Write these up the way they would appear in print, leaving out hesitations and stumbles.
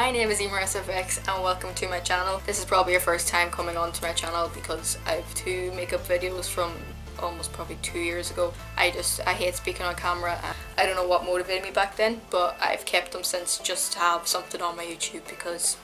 My name is Emersfx and welcome to my channel. This is probably your first time coming onto my channel because I have 2 makeup videos from almost probably 2 years ago. I hate speaking on camera. I don't know what motivated me back then, but I've kept them since just to have something on my YouTube because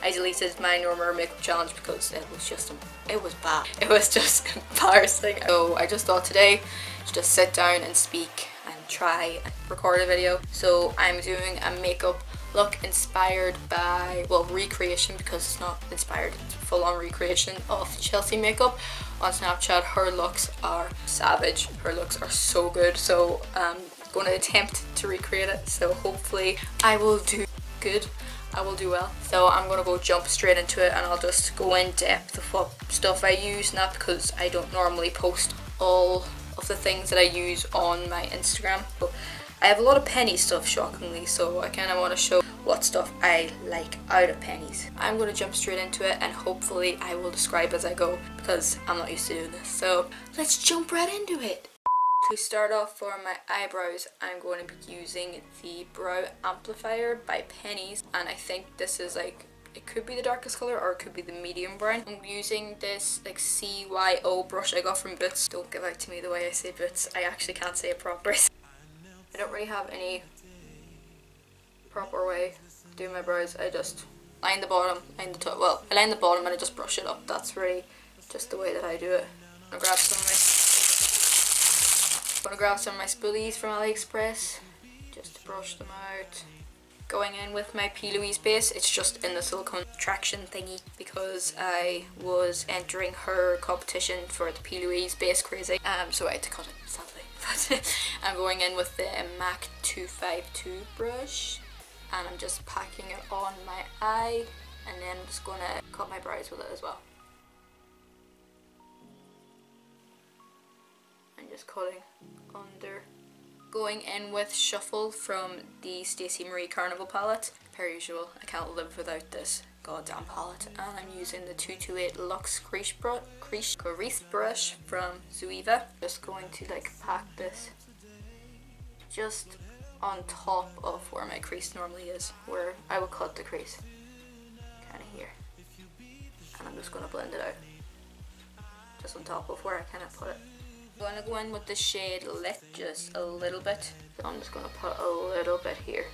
I deleted my normal makeup challenge because it was bad. It was just embarrassing. So I just thought today to just sit down and speak and try and record a video. So I'm doing a makeup look inspired by, well, recreation, because it's not inspired, it's full-on recreation of Chelsea makeup on Snapchat. Her looks are savage, her looks are so good, so I'm going to attempt to recreate it, so hopefully I will do good, I will do well. So I'm going to go jump straight into it and I'll just go in depth of what stuff I use, not because I don't normally post all of the things that I use on my Instagram. So I have a lot of penny stuff, shockingly, so I kind of want to show what stuff I like out of pennies. I'm going to jump straight into it and hopefully I will describe as I go because I'm not used to doing this. So let's jump right into it. To start off for my eyebrows, I'm going to be using the Brow Amplifier by Pennies, and I think this is like, it could be the darkest colour or it could be the medium brown. I'm using this like CYO brush I got from Boots. Don't give out to me the way I say Boots, I actually can't say it properly. I don't really have any proper way of doing my brows. I just line the bottom, line the top. Well, I line the bottom and I just brush it up. That's really just the way that I do it. I'm gonna grab some of my spoolies from AliExpress just to brush them out. Going in with my P. Louise base. It's just in the silicone traction thingy because I was entering her competition for the P. Louise base crazy. So I had to cut it, sadly. But I'm going in with the MAC 252 brush and I'm just packing it on my eye, and then I'm just going to cut my brows with it as well. I'm just cutting under. Going in with Shuffle from the Stacey Marie Carnival palette. Per usual, I can't live without this goddamn palette. And I'm using the 228 Luxe Crease brush from Zoeva. Just going to like pack this just on top of where my crease normally is, where I would cut the crease. Kind of here. And I'm just going to blend it out. Just on top of where I kind of put it. I'm going to go in with the shade Lit just a little bit. So I'm just going to put a little bit here.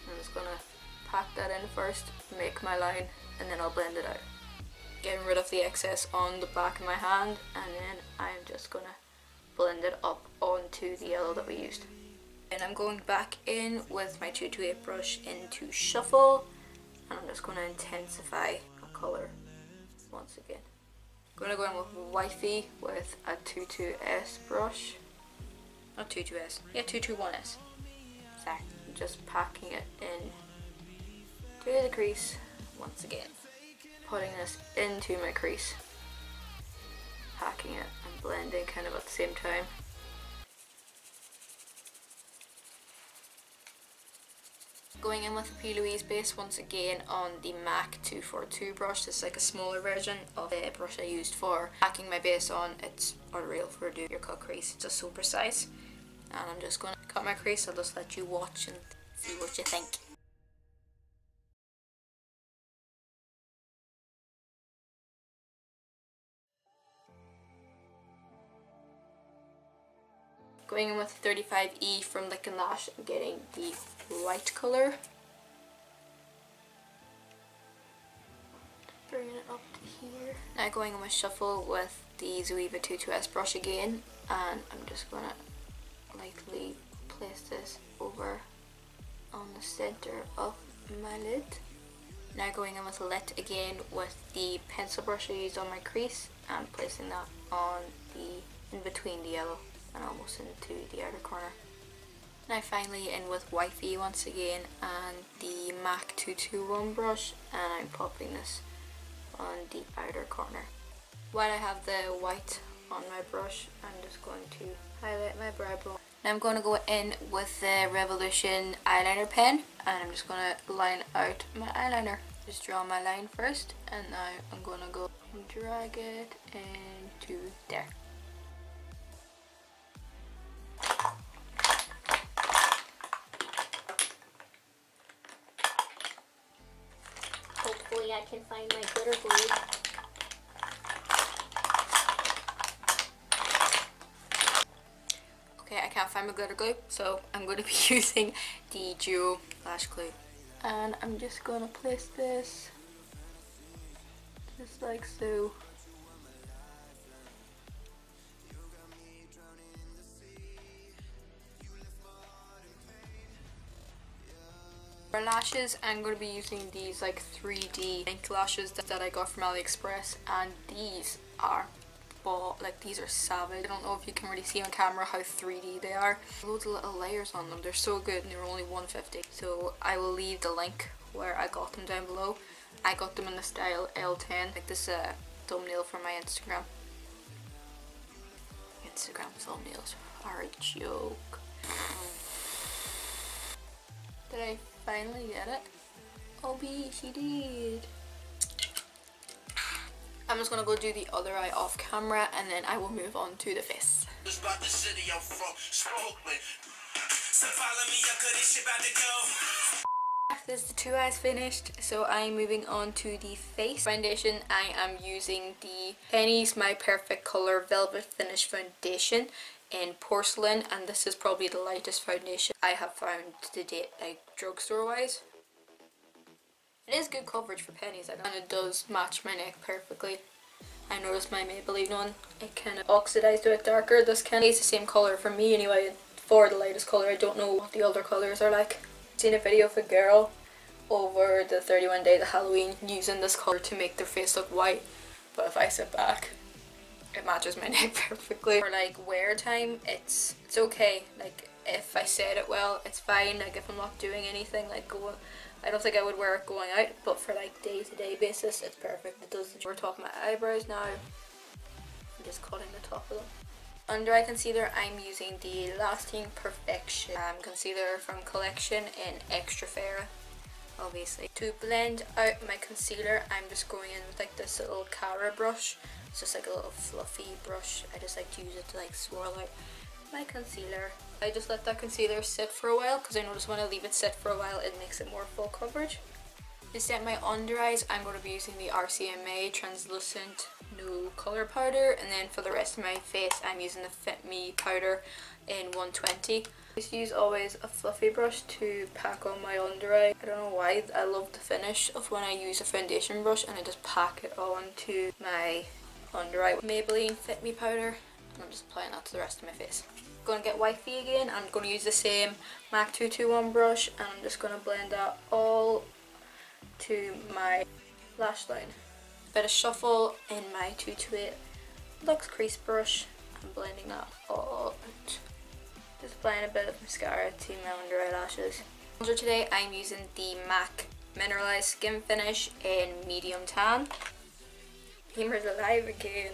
I'm just going to pack that in first, make my line, and then I'll blend it out. Getting rid of the excess on the back of my hand, and then I'm just going to blend it up onto the yellow that we used. And I'm going back in with my 228 brush into Shuffle, and I'm just going to intensify a colour once again. I'm going to go in with Wifey with a 22S brush. Not 22S, yeah, 221S. Sorry, I'm just packing it in to the crease once again. Putting this into my crease. Packing it and blending kind of at the same time. Going in with the P. Louise base once again on the MAC 242 brush. This is like a smaller version of the brush I used for packing my base on. It's unreal for doing your cut crease. It's just so precise. And I'm just going to cut my crease. I'll just let you watch and see what you think. Going in with 35E from Lick and Lash, I'm getting the white colour. Bringing it up to here. Now going in with Shuffle with the Zoeva 22S brush again, and I'm just going to lightly place this over on the centre of my lid. Now going in with Lit again with the pencil brush I used on my crease, and placing that on the in between the yellow and almost into the outer corner. Now finally in with Wifey once again and the MAC 221 brush, and I'm popping this on the outer corner. While I have the white on my brush, I'm just going to highlight my brow bone. Now I'm going to go in with the Revolution eyeliner pen and I'm just going to line out my eyeliner. Just draw my line first, and now I'm going to go and drag it into there. can find my glitter glue. Okay, I can't find my glitter glue, so I'm going to be using the Duo Lash Glue. And I'm just going to place this just like so. For lashes, I'm going to be using these like 3D ink lashes that I got from AliExpress, and these are these are savage. I don't know if you can really see on camera how 3D they are. Loads of little layers on them. They're so good, and they were only $1.50. So I will leave the link where I got them down below. I got them in the style L10. Like this thumbnail for my Instagram. Instagram thumbnails are a joke. Did I finally get it? Oh, she did. I'm just gonna go do the other eye off camera, and then I will move on to the face. There's the two eyes finished, so I'm moving on to the face. Foundation, I am using the Penny's My Perfect Color Velvet Finish Foundation in Porcelain, and this is probably the lightest foundation I have found to date, like drugstore wise. It is good coverage for Penny's, and it does match my neck perfectly. I noticed my Maybelline one, it kind of oxidized a bit darker. This kind of is the same colour for me anyway, for the lightest colour. I don't know what the other colours are like. I've seen a video of a girl over the 31 days of Halloween using this colour to make their face look white, but if I sit back, it matches my neck perfectly. For like wear time, it's okay. Like if I set it well, it's fine. Like if I'm not doing anything, like I don't think I would wear it going out, but for like day-to-day basis, it's perfect. It does. We're talking about eyebrows now. I'm just cutting the top of them. Under eye concealer, I'm using the Lasting Perfection concealer from Collection in Extra Fair, obviously. To blend out my concealer, I'm just going in with like this little Cara brush. It's just like a little fluffy brush. I just like to use it to like swirl out my concealer. I just let that concealer sit for a while because I notice when I leave it sit for a while, it makes it more full coverage. To set my under eyes, I'm going to be using the RCMA Translucent No Colour Powder, and then for the rest of my face, I'm using the Fit Me powder in 120. I just use always a fluffy brush to pack on my under eye. I don't know why, I love the finish of when I use a foundation brush and I just pack it onto my under eye. Maybelline Fit Me powder, and I'm just applying that to the rest of my face. I'm going to get wifey again. I'm going to use the same MAC 221 brush, and I'm just going to blend that all to my lash line. Bit of shuffle in my 228 Luxe Crease brush. I'm blending that all out. Just applying a bit of mascara to my under eyelashes. So today I'm using the MAC Mineralized Skin Finish in Medium Tan. Humor's alive again.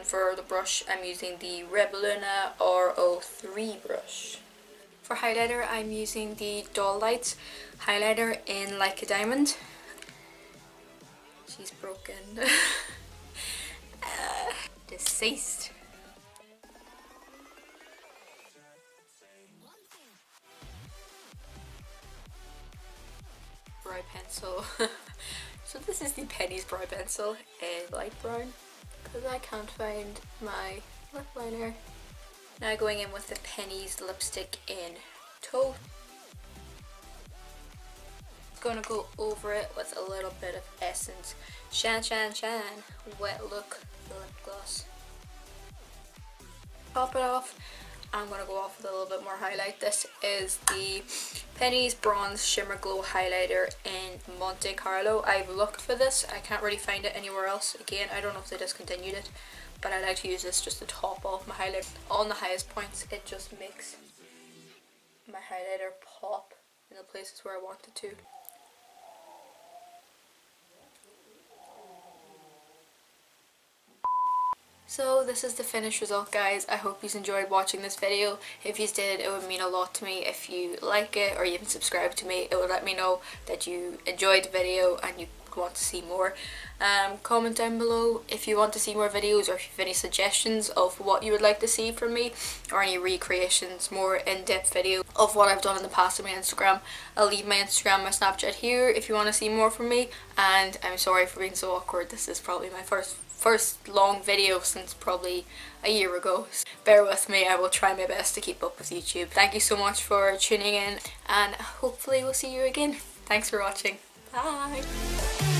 For the brush, I'm using the Rebelluna R03 brush. For highlighter, I'm using the Doll Lights highlighter in Like a Diamond. She's broken. Deceased. Brow pencil. So this is the Penny's brow pencil in light brown, because I can't find my lip liner. Now going in with the Penny's lipstick in Taupe. Gonna go over it with a little bit of Essence Shan Wet Look lip gloss. Top it off. I'm gonna go off with a little bit more highlight. This is the Penny's Bronze Shimmer Glow highlighter in Monte Carlo. I've looked for this. I can't really find it anywhere else. Again, I don't know if they discontinued it, but I like to use this just to top off my highlight. On the highest points, it just makes my highlighter pop in the places where I want it to. So this is the finished result, guys. I hope you enjoyed watching this video. If you did, it would mean a lot to me. If you like it or you even subscribe to me, it would let me know that you enjoyed the video and you want to see more. Comment down below if you want to see more videos, or if you have any suggestions of what you would like to see from me, or any recreations, more in-depth video of what I've done in the past on my Instagram. I'll leave my Instagram, my Snapchat here if you want to see more from me. And I'm sorry for being so awkward. This is probably my first long video since probably a year ago. Bear with me, I will try my best to keep up with YouTube. Thank you so much for tuning in, and hopefully we'll see you again. Thanks for watching. Bye!